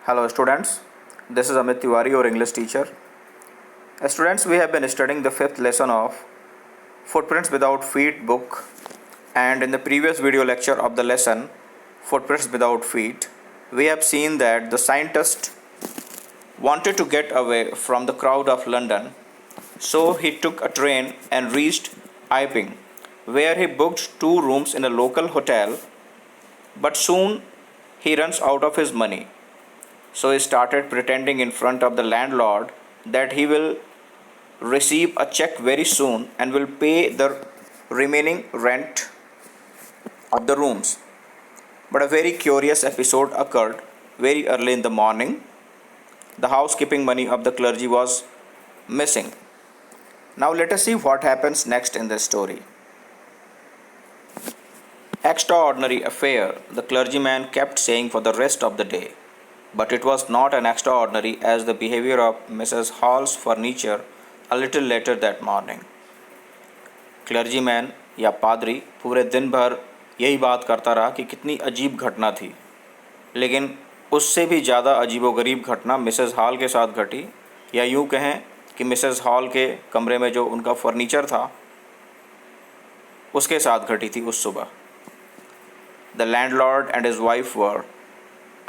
Hello students, this is Amit Tiwari, your English teacher. Students, we have been studying the fifth lesson of Footprints Without Feet book, and in the previous video lecture of the lesson Footprints Without Feet, we have seen that the scientist wanted to get away from the crowd of London, so he took a train and reached Iping, where he booked 2 rooms in a local hotel, but soon he runs out of his money. So he started pretending in front of the landlord that he will receive a check very soon and will pay the remaining rent of the rooms. But a very curious episode occurred very early in the morning. The housekeeping money of the clergy was missing. Now let us see what happens next in this story. Extraordinary affair, the clergyman kept saying for the rest of the day. But it was not as extraordinary as the behavior of Mrs. Hall's furniture a little later that morning. Clergyman या पादरी पूरे दिन भर यही बात करता रहा कि कितनी अजीब घटना थी, लेकिन उससे भी ज़्यादा अजीबोगरीब घटना मिसेस हॉल के साथ घटी, या यूँ कहें कि मिसेस हॉल के कमरे में जो उनका फर्नीचर था उसके साथ घटी थी उस सुबह. The landlord and his wife were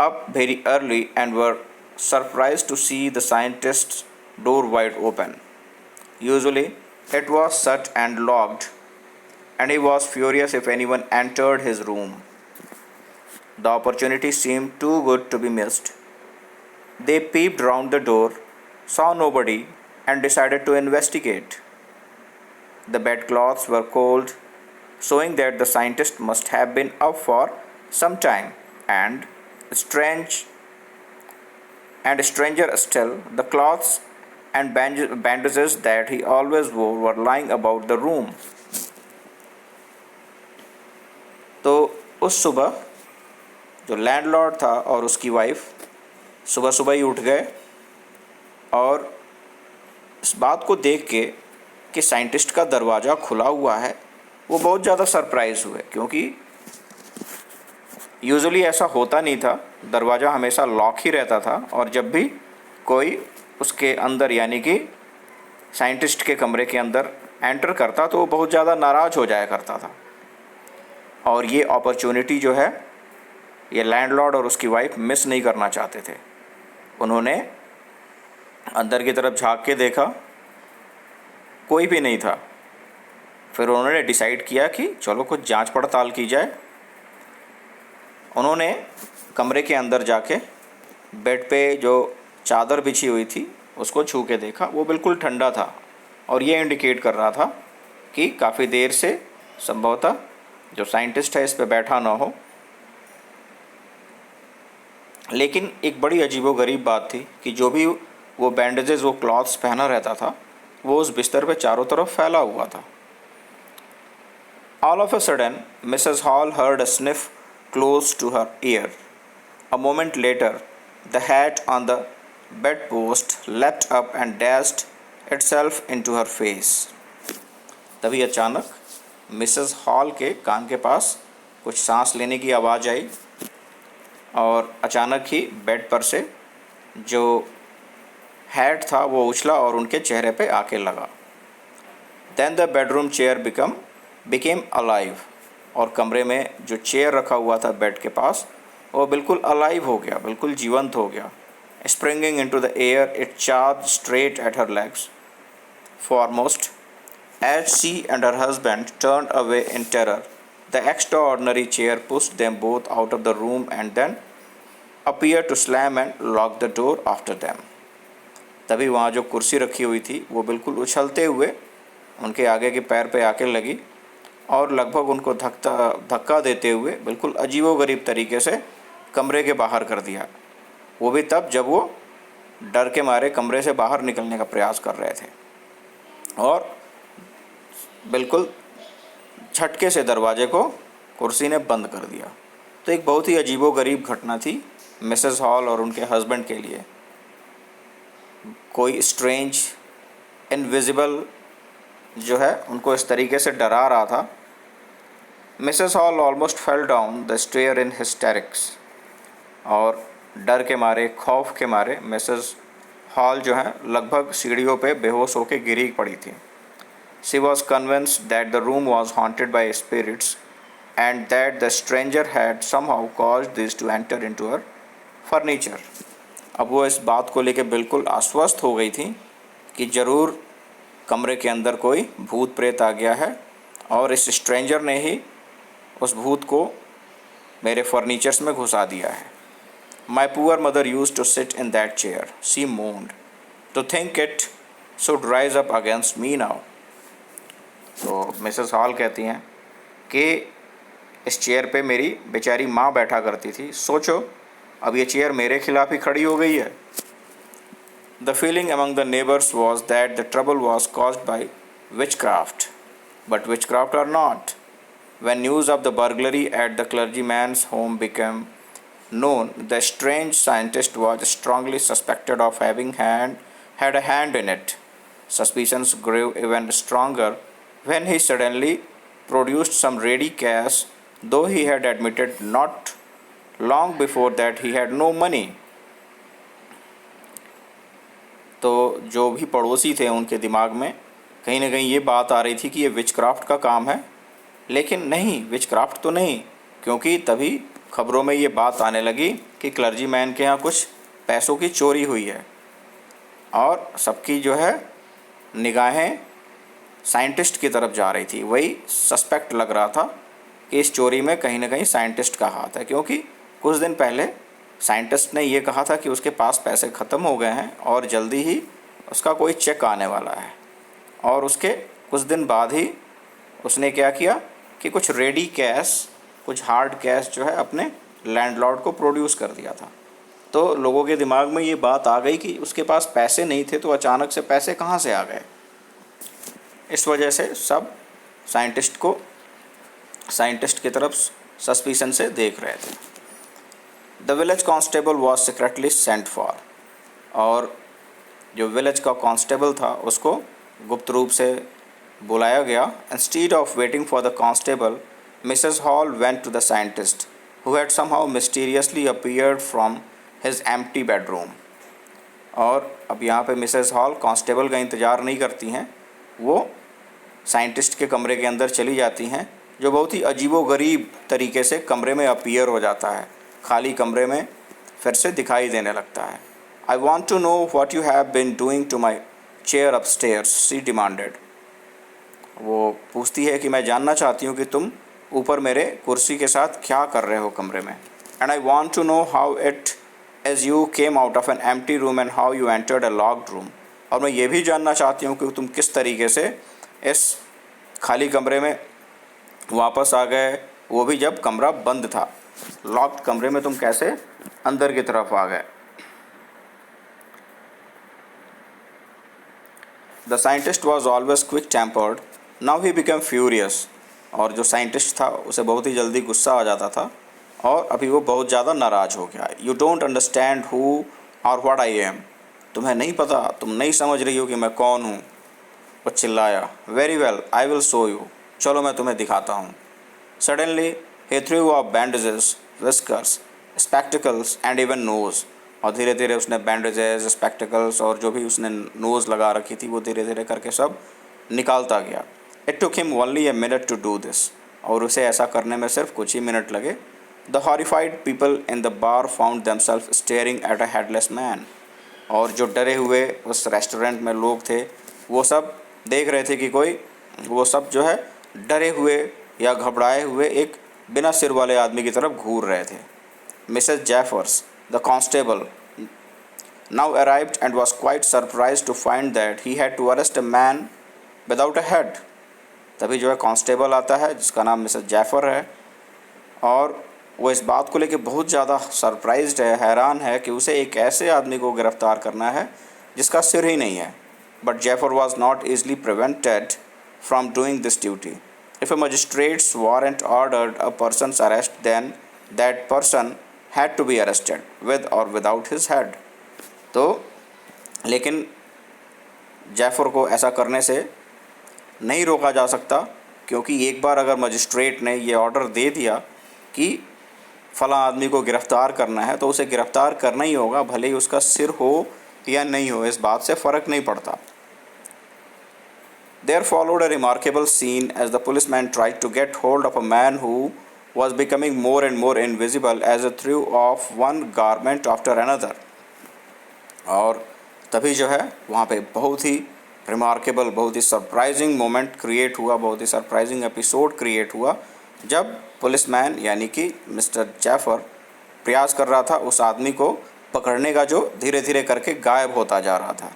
up very early and were surprised to see the scientist's door wide open. Usually it was shut and locked, and he was furious if anyone entered his room. The opportunity seemed too good to be missed. They peeped round the door, saw nobody, and decided to investigate. The bedclothes were cold, showing that the scientist must have been up for some time, and stranger still, the cloths and bandages that he always wore were lying about the room. तो उस सुबह जो landlord था और उसकी wife सुबह सुबह ही उठ गए और इस बात को देख के कि साइंटिस्ट का दरवाज़ा खुला हुआ है वो बहुत ज़्यादा सरप्राइज़ हुए, क्योंकि यूजुअली ऐसा होता नहीं था. दरवाज़ा हमेशा लॉक ही रहता था और जब भी कोई उसके अंदर यानी कि साइंटिस्ट के कमरे के अंदर एंटर करता तो वो बहुत ज़्यादा नाराज़ हो जाया करता था. और ये अपॉर्चुनिटी जो है ये लैंडलॉर्ड और उसकी वाइफ मिस नहीं करना चाहते थे. उन्होंने अंदर की तरफ झांक के देखा, कोई भी नहीं था. फिर उन्होंने डिसाइड किया कि चलो कुछ जांच पड़ताल की जाए. उन्होंने कमरे के अंदर जाके बेड पे जो चादर बिछी हुई थी उसको छू के देखा. वो बिल्कुल ठंडा था और ये इंडिकेट कर रहा था कि काफ़ी देर से संभवतः जो साइंटिस्ट है इस पे बैठा ना हो. लेकिन एक बड़ी अजीबोगरीब बात थी कि जो भी वो बैंडेजेस वो क्लॉथ्स पहना रहता था वो उस बिस्तर पे चारों तरफ फैला हुआ था. All of a sudden Mrs hall heard a sniff close to her ear. A moment later, the hat on the bedpost leapt up and dashed itself into her face. तभी अचानक मिसेस हॉल के कान के पास कुछ सांस लेने की आवाज़ आई और अचानक ही बेड पर से जो हैट था वो उछला और उनके चेहरे पे आके लगा. Then the bedroom chair became alive. और कमरे में जो चेयर रखा हुआ था बेड के पास वो बिल्कुल अलाइव हो गया, बिल्कुल जीवंत हो गया. Springing into the air it charge straight at her legs. Foremost as she and her husband turned away in terror, the extraordinary chair pushed them both out of the room and then appear to slam and lock the door after them. तभी वहाँ जो कुर्सी रखी हुई थी वो बिल्कुल उछलते हुए उनके आगे के पैर पे आके लगी और लगभग उनको धक्का देते हुए बिल्कुल अजीबोगरीब तरीके से कमरे के बाहर कर दिया. वो भी तब जब वो डर के मारे कमरे से बाहर निकलने का प्रयास कर रहे थे और बिल्कुल झटके से दरवाजे को कुर्सी ने बंद कर दिया. तो एक बहुत ही अजीबोगरीब घटना थी मिसेस हॉल और उनके हस्बैंड के लिए. कोई स्ट्रेंज इनविजिबल जो है उनको इस तरीके से डरा रहा था. Mrs Hall almost fell down the stair in hysterics. और डर के मारे, खौफ के मारे मिसेस हॉल जो है लगभग सीढ़ियों पे बेहोश होकर गिरी पड़ी थी। She was convinced that the room was haunted by spirits and that the stranger had somehow caused this to enter into her furniture. अब वो इस बात को लेकर बिल्कुल आश्वस्त हो गई थी कि ज़रूर कमरे के अंदर कोई भूत प्रेत आ गया है और इस स्ट्रेंजर ने ही उस भूत को मेरे फर्नीचर्स में घुसा दिया है। My poor mother use to sit in that chair, she moaned, to think it should rise up against me now. तो मिसेस हॉल कहती हैं कि इस चेयर पे मेरी बेचारी माँ बैठा करती थी, सोचो अब ये चेयर मेरे खिलाफ ही खड़ी हो गई है। The feeling among the neighbours was that the trouble was caused by witchcraft, but witchcraft or not, when news of the burglary at the clergyman's home became known, the strange scientist was strongly suspected of having had a hand in it. Suspicions grew even stronger when he suddenly produced some ready cash, though he had admitted not long before that he had no money. तो जो भी पड़ोसी थे उनके दिमाग में कहीं ना कहीं ये बात आ रही थी कि ये विचक्राफ्ट का काम है, लेकिन नहीं, विचक्राफ्ट तो नहीं, क्योंकि तभी खबरों में ये बात आने लगी कि क्लर्जी मैन के यहाँ कुछ पैसों की चोरी हुई है और सबकी जो है निगाहें साइंटिस्ट की तरफ जा रही थी। वही सस्पेक्ट लग रहा था कि इस चोरी में कहीं ना कहीं साइंटिस्ट का हाथ है, क्योंकि कुछ दिन पहले साइंटिस्ट ने ये कहा था कि उसके पास पैसे ख़त्म हो गए हैं और जल्दी ही उसका कोई चेक आने वाला है। और उसके कुछ दिन बाद ही उसने क्या किया कि कुछ रेडी कैश, कुछ हार्ड कैश जो है अपने लैंडलॉर्ड को प्रोड्यूस कर दिया था। तो लोगों के दिमाग में ये बात आ गई कि उसके पास पैसे नहीं थे, तो अचानक से पैसे कहाँ से आ गए। इस वजह से सब साइंटिस्ट की तरफ सस्पिशन से देख रहे थे। The village constable was secretly sent for, और जो विलेज का कांस्टेबल था उसको गुप्त रूप से बुलाया गया। Instead of waiting for the constable, Mrs Hall went to the scientist who had somehow mysteriously appeared from his empty bedroom. और अब यहाँ पे मिसेस हॉल कांस्टेबल का इंतज़ार नहीं करती हैं, वो साइंटिस्ट के कमरे के अंदर चली जाती हैं, जो बहुत ही अजीबोगरीब तरीके से कमरे में अपीयर हो जाता है, खाली कमरे में फिर से दिखाई देने लगता है। I want to know what you have been doing to my chair upstairs, she demanded. वो पूछती है कि मैं जानना चाहती हूँ कि तुम ऊपर मेरे कुर्सी के साथ क्या कर रहे हो कमरे में। And I want to know how it as you came out of an empty room and how you entered a locked room. और मैं ये भी जानना चाहती हूँ कि तुम किस तरीके से इस खाली कमरे में वापस आ गए, वो भी जब कमरा बंद था। लॉक्ड कमरे में तुम कैसे अंदर की तरफ आ गए। The scientist was always quick tempered, now he become furious. और जो साइंटिस्ट था उसे बहुत ही जल्दी गुस्सा आ जाता था और अभी वो बहुत ज़्यादा नाराज़ हो गया। यू डोंट अंडरस्टैंड हु और व्हाट आई एम, तुम्हें नहीं पता, तुम नहीं समझ रही हो कि मैं कौन हूँ, वो चिल्लाया। Very well, I will show you, चलो मैं तुम्हें दिखाता हूँ। Suddenly he threw off bandages, whiskers, spectacles and even nose। और धीरे धीरे उसने बैंडेजेस, स्पेक्टिकल्स और जो भी उसने नोज़ लगा रखी थी वो धीरे धीरे करके सब निकालता गया। It took him only a minute to do this, और उसे ऐसा करने में सिर्फ कुछ ही मिनट लगे। The horrified people in the bar found themselves staring at a headless man। और जो डरे हुए उस रेस्टोरेंट में लोग थे वो सब देख रहे थे कि वो सब जो है डरे हुए या घबराए हुए एक बिना सिर वाले आदमी की तरफ घूर रहे थे। Mrs Jeffers, the constable, now arrived and was quite surprise to find that he had to arrest a man without a head. तभी जो है कांस्टेबल आता है जिसका नाम मिसेस जेफर है, और वो इस बात को लेकर बहुत ज़्यादा सरप्राइज्ड है, हैरान है कि उसे एक ऐसे आदमी को गिरफ्तार करना है जिसका सिर ही नहीं है। But Jeffer was not easily prevented from doing this duty. If a magistrate's warrant ordered a person's arrest, then that person had to be arrested with or without his head। तो लेकिन जैफर को ऐसा करने से नहीं रोका जा सकता, क्योंकि एक बार अगर मजिस्ट्रेट ने ये ऑर्डर दे दिया कि फला आदमी को गिरफ़्तार करना है तो उसे गिरफ़्तार करना ही होगा, भले ही उसका सिर हो या नहीं हो, इस बात से फ़र्क नहीं पड़ता। There followed a remarkable scene as the policeman tried to get hold of a man who was becoming more and more invisible as he threw off one garment after another. और तभी जो है वहाँ पे बहुत ही रिमार्केबल, बहुत ही surprising moment create हुआ, बहुत ही सरप्राइजिंग एपिसोड क्रिएट हुआ जब पुलिसमैन यानी कि मिस्टर जैफर प्रयास कर रहा था उस आदमी को पकड़ने का जो धीरे धीरे करके गायब होता जा रहा था।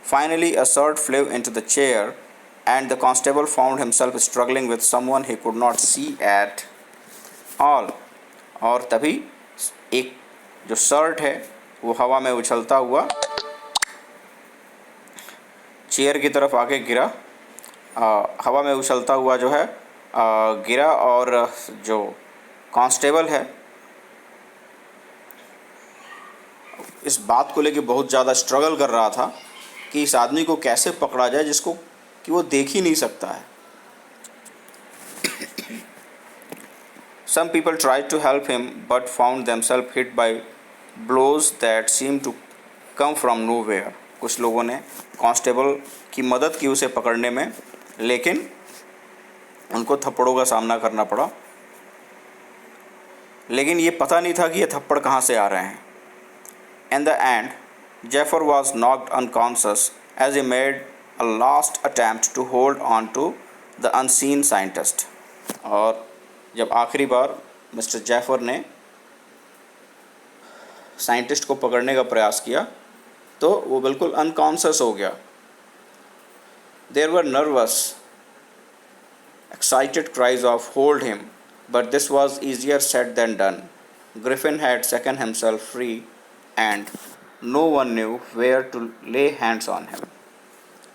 Finally a shirt flew into the chair and the constable found himself struggling with someone he could not see at all. और तभी एक जो शर्ट है वो हवा में उछलता हुआ चेयर की तरफ आके गिरा, हवा में उछलता हुआ जो है गिरा, और जो कांस्टेबल है इस बात को लेके बहुत ज़्यादा स्ट्रगल कर रहा था कि इस आदमी को कैसे पकड़ा जाए जिसको कि वो देख ही नहीं सकता है। Some people tried to help him but found themselves hit by blows that seemed to come from nowhere. कुछ लोगों ने कांस्टेबल की मदद की उसे पकड़ने में, लेकिन उनको थप्पड़ों का सामना करना पड़ा, लेकिन ये पता नहीं था कि ये थप्पड़ कहाँ से आ रहे हैं। In the end, Jaffer was knocked unconscious as he made a last attempt to hold on to the unseen scientist. और जब आखिरी बार मिस्टर जैफर ने साइंटिस्ट को पकड़ने का प्रयास किया तो वो बिल्कुल अनकॉन्शियस हो गया। There were nervous, excited cries of "Hold him!" but this was easier said than done. Griffin had shaken himself free and no one knew where to lay hands on him.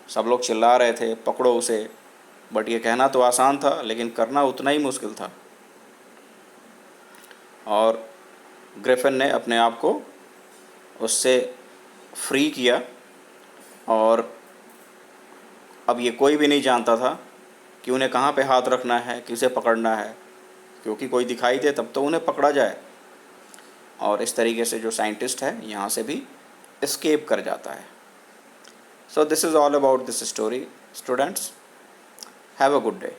सब लोग चिल्ला रहे थे पकड़ो उसे, but ये कहना तो आसान था लेकिन करना उतना ही मुश्किल था। और ग्रिफिन ने अपने आप को उससे फ्री किया और अब ये कोई भी नहीं जानता था कि उन्हें कहाँ पे हाथ रखना है, किसे पकड़ना है, क्योंकि कोई दिखाई दे तब तो उन्हें पकड़ा जाए। और इस तरीके से जो साइंटिस्ट है यहाँ से भी एस्केप कर जाता है। So this is all about this story, students. Have a good day.